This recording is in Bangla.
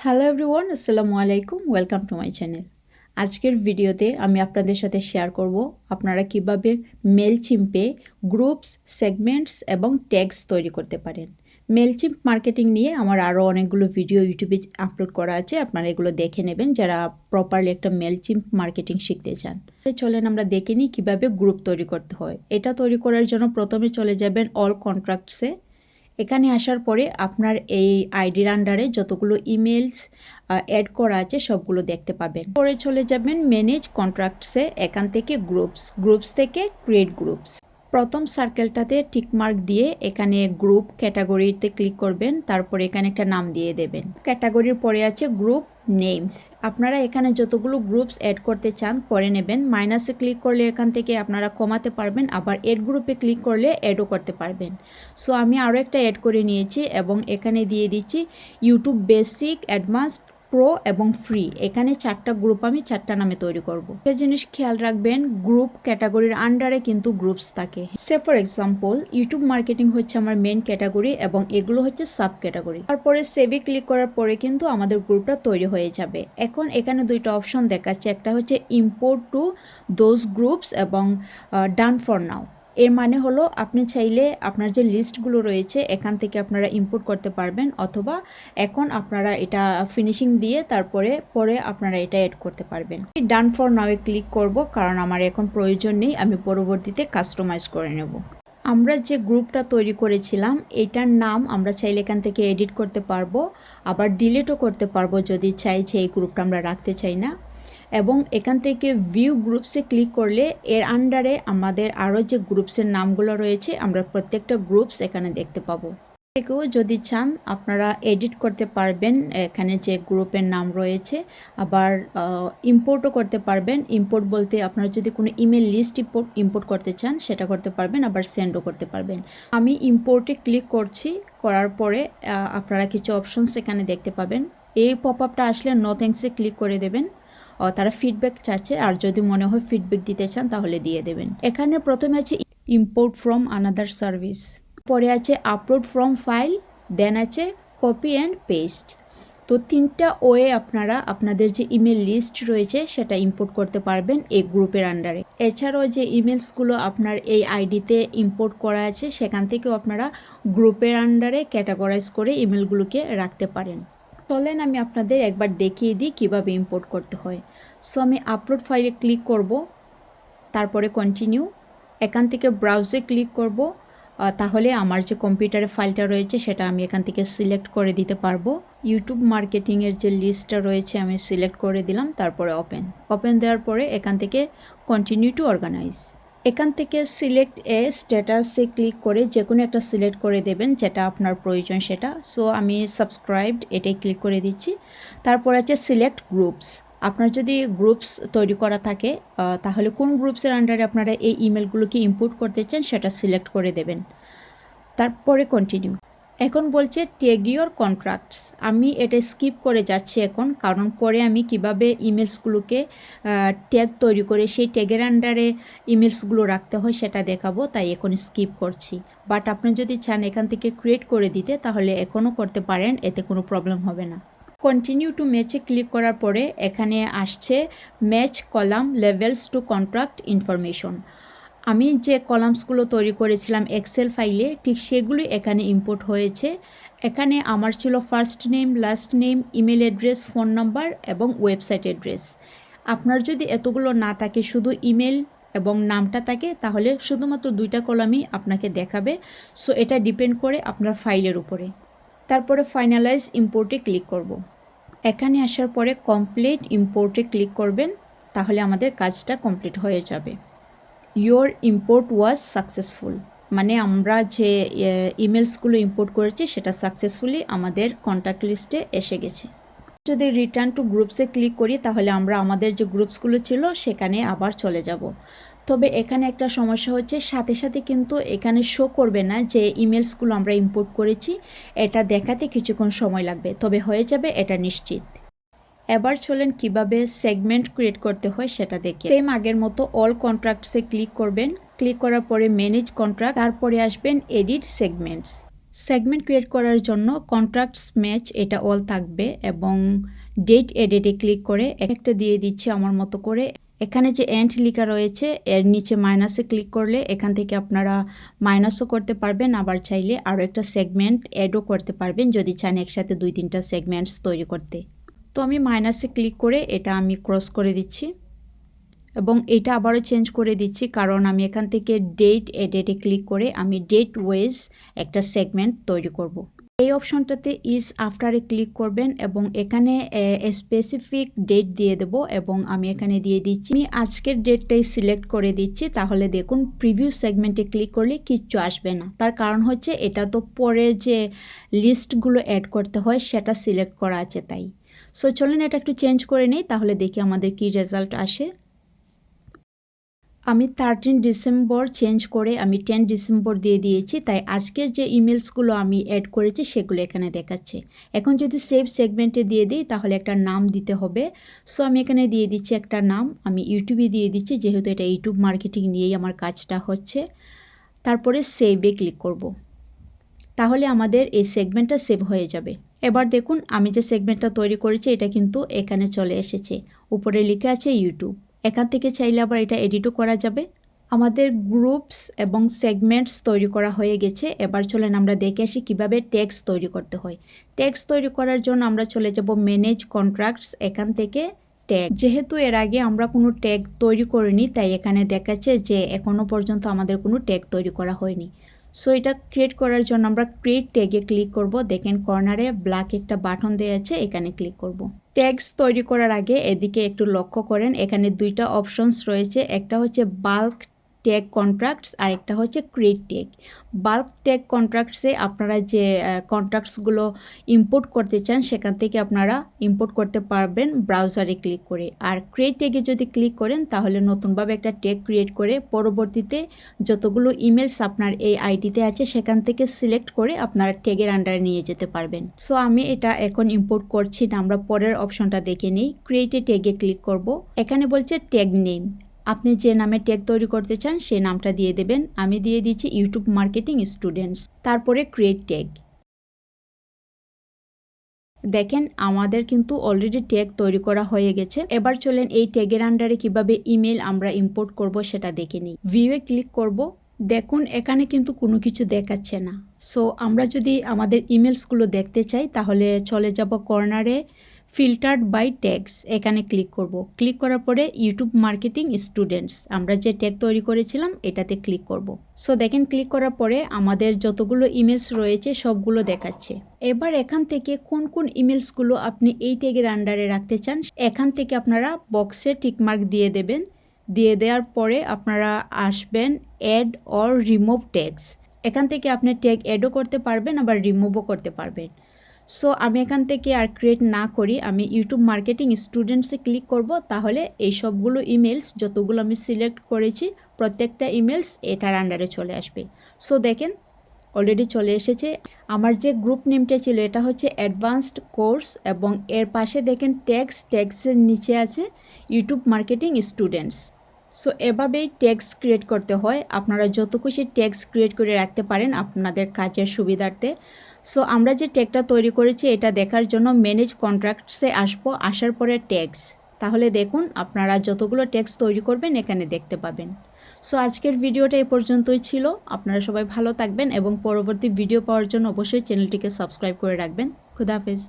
হ্যালো এভরিওয়ান, আসসালামু আলাইকুম। Welcome to my channel. আজকের ভিডিওতে আমি আপনাদের সাথে শেয়ার করব আপনারা কিভাবে মেলচিম্পে গ্রুপস, সেগমেন্টস এবং ট্যাগস তৈরি করতে পারেন। মেলচিম্প মার্কেটিং নিয়ে আমার আরও অনেকগুলো ভিডিও ইউটিউবে আপলোড করা আছে, আপনারা এগুলো দেখে নেবেন যারা প্রপারলি একটা মেলচিম্প মার্কেটিং শিখতে চান। চলেন আমরা দেখে নিই কীভাবে গ্রুপ তৈরি করতে হয়। এটা তৈরি করার জন্য প্রথমে চলে যাবেন অল কন্ট্রাক্টসে। এখানে আসার পরে আপনার এই আইডির আন্ডারে যতগুলো ইমেলস অ্যাড করা আছে সবগুলো দেখতে পাবেন। পরে চলে যাবেন ম্যানেজ কন্ট্রাক্টসে, এখান থেকে গ্রুপস থেকে ক্রিয়েট গ্রুপস। প্রথম সার্কেলটাতে টিকমার্ক দিয়ে এখানে গ্রুপ ক্যাটাগরিতে ক্লিক করবেন, তারপরে এখানে একটা নাম দিয়ে দেবেন। ক্যাটাগরির পরে আছে গ্রুপ নেমস। আপনারা এখানে যতগুলো গ্রুপস অ্যাড করতে চান করে নেবেন। মাইনাসে ক্লিক করলে এখান থেকে আপনারা কমাতে পারবেন, আবার এড গ্রুপে ক্লিক করলে অ্যাডও করতে পারবেন। সো আমি আরও একটা অ্যাড করে নিয়েছি এবং এখানে দিয়ে দিচ্ছি ইউটিউব বেসিক, অ্যাডভান্সড, প্রো এবং ফ্রি। এখানে 4টা গ্রুপ আমি 4টা নামে তৈরি করব। একটা জিনিস খেয়াল রাখবেন, গ্রুপ ক্যাটাগরির আন্ডারে কিন্তু গ্রুপস থাকে। সে ফর এক্সাম্পল ইউটিউব মার্কেটিং হচ্ছে আমার মেন ক্যাটাগরি এবং এগুলো হচ্ছে সাব ক্যাটাগরি। তারপরে সেভে ক্লিক করার পরে কিন্তু আমাদের গ্রুপটা তৈরি হয়ে যাবে। এখন এখানে দুইটা অপশন দেখাচ্ছে, একটা হচ্ছে ইম্পোর্ট টু দোজ গ্রুপস এবং ডান ফর নাও। এর মানে হলো আপনি চাইলে আপনার যে লিস্টগুলো রয়েছে এখান থেকে আপনারা ইম্পোর্ট করতে পারবেন, অথবা এখন আপনারা এটা ফিনিশিং দিয়ে পরে আপনারা এটা এড করতে পারবেন। Done for now A click করব, কারণ আমার এখন প্রয়োজন নেই, আমি পরবর্তীতে কাস্টমাইজ করে নেব। আমরা যে গ্রুপটা তৈরি করেছিলাম এটার নাম আমরা চাইলে এখান থেকে এডিট করতে পারবো, আবার ডিলিটও করতে পারবো যদি চাই যে এই গ্রুপটা আমরা রাখতে চাই না। এবং এখান থেকে ভিউ গ্রুপসে ক্লিক করলে এর আন্ডারে আমাদের আরও যে গ্রুপসের নামগুলো রয়েছে আমরা প্রত্যেকটা গ্রুপস এখানে দেখতে পাবো। থেকেও যদি চান আপনারা এডিট করতে পারবেন এখানে যে গ্রুপের নাম রয়েছে, আবার ইম্পোর্টও করতে পারবেন। ইম্পোর্ট বলতে আপনারা যদি কোনো ইমেল লিস্ট ইম্পোর্ট করতে চান সেটা করতে পারবেন, আবার সেন্ডও করতে পারবেন। আমি ইম্পোর্টে ক্লিক করছি, করার পরে আপনারা কিছু অপশনস এখানে দেখতে পাবেন। এই পপ আপটা আসলে নো থ্যাঙ্কসে ক্লিক করে দেবেন। তারা ফিডব্যাক চাচ্ছে, আর যদি মনে হয় ফিডব্যাক দিতে চান তাহলে দিয়ে দেবেন। এখানে প্রথমে আছে ইম্পোর্ট ফ্রম আনাদার সার্ভিস, পরে আছে আপলোড ফ্রম ফাইল, দেন আছে কপি অ্যান্ড পেস্ট। তো 3টা ওয়ে আপনারা আপনাদের যে ইমেল লিস্ট রয়েছে সেটা ইম্পোর্ট করতে পারবেন এই গ্রুপের আন্ডারে। এছাড়াও যে ইমেলসগুলো আপনার এই আইডিতে ইম্পোর্ট করা আছে সেখান থেকেও আপনারা গ্রুপের আন্ডারে ক্যাটাগরাইজ করে ইমেলগুলোকে রাখতে পারেন। চলেন আমি আপনাদের একবার দেখিয়ে দিই কিভাবে ইম্পোর্ট করতে হয়। সো আমি আপলোড ফাইলে ক্লিক করব, তারপরে কন্টিনিউ। এখান থেকে ব্রাউজে ক্লিক করব, তাহলে আমার যে কম্পিউটারে ফাইলটা রয়েছে সেটা আমি এখান থেকে সিলেক্ট করে দিতে পারবো। ইউটিউব মার্কেটিংয়ের যে লিস্টটা রয়েছে আমি সিলেক্ট করে দিলাম, তারপরে ওপেন দেওয়ার পরে এখান থেকে কন্টিনিউ টু অর্গানাইজ। এখান থেকে সিলেক্ট এ স্ট্যাটাসে ক্লিক করে যে কোনো একটা সিলেক্ট করে দেবেন যেটা আপনার প্রয়োজন সেটা। সো আমি সাবস্ক্রাইবড এটাই ক্লিক করে দিচ্ছি। তারপর আছে সিলেক্ট গ্রুপস। আপনার যদি গ্রুপস তৈরি করা থাকে তাহলে কোন গ্রুপসের আন্ডারে আপনারা এই ইমেলগুলোকে ইম্পোর্ট করতে চান সেটা সিলেক্ট করে দেবেন, তারপরে কন্টিনিউ। এখন বলছে ট্যাগ ইওর কন্ট্রাক্টস। আমি এটা স্কিপ করে যাচ্ছি এখন, কারণ পরে আমি কিভাবে ইমেলসগুলোকে ট্যাগ তৈরি করে সেই ট্যাগের আন্ডারে ইমেলসগুলো রাখতে হয় সেটা দেখাবো, তাই এখন স্কিপ করছি। বাট আপনি যদি চান এখান থেকে ক্রিয়েট করে দিতে তাহলে এখনও করতে পারেন, এতে কোনো প্রবলেম হবে না। কন্টিনিউ টু ম্যাচে ক্লিক করার পরে এখানে আসছে match column levels two contract information. আমি যে কলামসগুলো তৈরি করেছিলাম এক্সেল ফাইলে ঠিক সেগুলি এখানে ইম্পোর্ট হয়েছে। এখানে আমার ছিল first name, last name, email address, phone number এবং ওয়েবসাইট অ্যাড্রেস। আপনার যদি এতগুলো না থাকে, শুধু ইমেল এবং নামটা থাকে, তাহলে শুধুমাত্র 2টা কলামই আপনাকে দেখাবে। সো এটা ডিপেন্ড করে আপনার ফাইলের উপরে। তারপরে ফাইনালাইজ ইম্পোর্টে ক্লিক করব। এখানে আসার পরে কমপ্লিট ইম্পোর্টে ক্লিক করবেন, তাহলে আমাদের কাজটা কমপ্লিট হয়ে যাবে। ইয়োর ইম্পোর্ট ওয়াজ সাকসেসফুল, মানে আমরা যে ইমেলসগুলো ইম্পোর্ট করেছি সেটা সাকসেসফুলি আমাদের কন্ট্যাক্ট লিস্টে এসে গেছে। যদি রিটার্ন টু গ্রুপসে ক্লিক করি তাহলে আমরা আমাদের যে গ্রুপসগুলো ছিল সেখানে আবার চলে যাব। তবে এখানে একটা সমস্যা হচ্ছে, সাথে সাথে কিন্তু এখানে শো করবে না যে ইমেলসগুলো আমরা ইম্পোর্ট করেছি, এটা দেখাতে কিছুক্ষণ সময় লাগবে, তবে হয়ে যাবে এটা নিশ্চিত। এবার চলেন কিভাবে সেগমেন্ট ক্রিয়েট করতে হয় সেটা দেখে। সেম আগের মতো অল কন্ট্রাক্টসে ক্লিক করবেন, ক্লিক করার পরে ম্যানেজ কন্ট্রাক্ট, তারপরে আসবেন এডিট সেগমেন্টস। সেগমেন্ট ক্রিয়েট করার জন্য কন্ট্রাক্টস ম্যাচ এটা অল থাকবে এবং ডেট এডিটে ক্লিক করে একটা দিয়ে দিচ্ছি আমার মতো করে। এখানে যে এন্ড লেখা রয়েছে এর নিচে মাইনাসে ক্লিক করলে এখান থেকে আপনারা মাইনাসও করতে পারবেন, আবার চাইলে আরও একটা সেগমেন্ট অ্যাডও করতে পারবেন যদি চান একসাথে 2-3টা সেগমেন্টস তৈরি করতে। তো আমি মাইনাসে ক্লিক করে এটা আমি ক্রস করে দিচ্ছি এবং এটা আবারও চেঞ্জ করে দিচ্ছি, কারণ আমি এখান থেকে ডেট এডিটে ক্লিক করে আমি ডেট ওয়েজ একটা সেগমেন্ট তৈরি করব। এই অপশনটাতে ইজ আফটারে ক্লিক করবেন এবং এখানে স্পেসিফিক ডেট দিয়ে দেব এবং আমি এখানে দিয়ে দিচ্ছি আমি আজকের ডেটটাই সিলেক্ট করে দিচ্ছি। তাহলে দেখুন প্রিভিউ সেগমেন্টে ক্লিক করলে কিচ্ছু আসবে না, তার কারণ হচ্ছে এটা তো পরে যে লিস্টগুলো অ্যাড করতে হয় সেটা সিলেক্ট করা আছে তাই। সো চলেন এটা একটু চেঞ্জ করে নিই, তাহলে দেখি আমাদের কি রেজাল্ট আসে। আমি 13 ডিসেম্বর চেঞ্জ করে আমি 10 ডিসেম্বর দিয়ে দিয়েছি, তাই আজকের যে ইমেলসগুলো আমি অ্যাড করেছি সেগুলো এখানে দেখাচ্ছে। এখন যদি সেভ সেগমেন্টে দিয়ে দিই তাহলে একটা নাম দিতে হবে। সো আমি এখানে দিয়ে দিচ্ছি একটা নাম, আমি ইউটিউবে দিয়ে দিচ্ছি যেহেতু এটা ইউটিউব মার্কেটিং নিয়েই আমার কাজটা হচ্ছে। তারপরে সেভে ক্লিক করব। তাহলে আমাদের এই সেগমেন্টটা সেভ হয়ে যাবে। এবার দেখুন আমি যে সেগমেন্টটা তৈরি করেছি এটা কিন্তু এখানে চলে এসেছে, উপরে লেখা আছে ইউটিউব। এখান থেকে চাইলে আবার এটা এডিটও করা যাবে। আমাদের গ্রুপস এবং সেগমেন্টস তৈরি করা হয়ে গেছে। এবার চলেন আমরা দেখে আসি কীভাবে ট্যাগস তৈরি করতে হয়। ট্যাগস তৈরি করার জন্য আমরা চলে যাব ম্যানেজ কন্ট্রাক্টস, এখান থেকে ট্যাগ। যেহেতু এর আগে আমরা কোনো ট্যাগ তৈরি করিনি তাই এখানে দেখাচ্ছে যে এখনও পর্যন্ত আমাদের কোনো ট্যাগ তৈরি করা হয়নি। সো এটা ক্রিয়েট করার জন্য আমরা ক্রিয়েট ট্যাগে ক্লিক করব। দেখেন কর্নারে ব্ল্যাক একটা বাটন দেওয়া আছে, এখানে ক্লিক করব। ট্যাগস তৈরি করার আগে এদিকে একটু লক্ষ্য করেন, এখানে দুইটা অপশনস রয়েছে, একটা হচ্ছে বাল্ক ট্যাগ কন্ট্রাক্টস আর একটা হচ্ছে ক্রিয়েট ট্যাগ। বাল্ক ট্যাগ কন্ট্রাক্টসে আপনারা যে কন্ট্রাক্টসগুলো ইম্পোর্ট করতে চান সেখান থেকে আপনারা ইম্পোর্ট করতে পারবেন ব্রাউজারে ক্লিক করে। আর ক্রিয়েট ট্যাগে যদি ক্লিক করেন তাহলে নতুনভাবে একটা ট্যাগ ক্রিয়েট করে পরবর্তীতে যতগুলো ইমেলস আপনার এই আইডিতে আছে সেখান থেকে সিলেক্ট করে আপনারা ট্যাগের আন্ডারে নিয়ে যেতে পারবেন। সো আমি এটা এখন ইম্পোর্ট করছি না, আমরা পরের অপশনটা দেখে নিই। ক্রিয়েটে ট্যাগে ক্লিক করব। এখানে বলছে ট্যাগ নেম, আপনি যে নামে ট্যাগ তৈরি করতে চান সেই নামটা দিয়ে দেবেন। আমি দিয়ে দিচ্ছি ইউটিউব মার্কেটিং স্টুডেন্টস, তারপরে ক্রিয়েট ট্যাগ। দেখেন আমাদের কিন্তু অলরেডি ট্যাগ তৈরি করা হয়ে গেছে। এবার চলেন এই ট্যাগের আন্ডারে কিভাবে ইমেল আমরা ইম্পোর্ট করব সেটা দেখে নিই। ভিউয়ে ক্লিক করব। দেখুন এখানে কিন্তু কোনো কিছু দেখাচ্ছে না। সো আমরা যদি আমাদের ইমেলসগুলো দেখতে চাই তাহলে চলে যাব কর্নারে ফিল্টার্ড বাই ট্যাগস, এখানে ক্লিক করব। ক্লিক করার পরে ইউটিউব মার্কেটিং স্টুডেন্টস আমরা যে ট্যাগ তৈরি করেছিলাম এটাতে ক্লিক করব। সো দেখেন ক্লিক করার পরে আমাদের যতগুলো ইমেলস রয়েছে সবগুলো দেখাচ্ছে। এবার এখান থেকে কোন কোন ইমেলসগুলো আপনি এই ট্যাগের আন্ডারে রাখতে চান এখান থেকে আপনারা বক্সে টিকমার্ক দিয়ে দেবেন। দিয়ে দেওয়ার পরে আপনারা আসবেন অ্যাড অর রিমুভ ট্যাগস, এখান থেকে আপনি ট্যাগ অ্যাডও করতে পারবেন আবার রিমুভও করতে পারবেন। সো আমি এখান থেকে আর ক্রিয়েট না করি, আমি ইউটিউব মার্কেটিং স্টুডেন্টসে ক্লিক করব। তাহলে এই সবগুলো ইমেলস যতগুলো আমি সিলেক্ট করেছি প্রত্যেকটা ইমেলস এটার আন্ডারে চলে আসবে। সো দেখেন অলরেডি চলে এসেছে। আমার যে গ্রুপ নেমটা ছিল এটা হচ্ছে অ্যাডভান্সড কোর্স এবং এর পাশে দেখেন ট্যাগসের নিচে আছে ইউটিউব মার্কেটিং স্টুডেন্টস। সো এভাবেই ট্যাগস ক্রিয়েট করতে হয়, আপনারা যত খুশি ট্যাগস ক্রিয়েট করে রাখতে পারেন আপনাদের কাজের সুবিধার্থে। সো আমরা যে ট্যাগটা তৈরি করেছি এটা দেখার জন্য ম্যানেজ কন্ট্রাক্টসে আসবো, আসার পরে ট্যাগস। তাহলে দেখুন আপনারা যতগুলো ট্যাগস তৈরি করবেন এখানে দেখতে পাবেন। সো আজকের ভিডিওটা এই পর্যন্তই ছিল। আপনারা সবাই ভালো থাকবেন এবং পরবর্তী ভিডিও পাওয়ার জন্য অবশ্যই চ্যানেলটিকে সাবস্ক্রাইব করে রাখবেন। খুদা হাফেজ।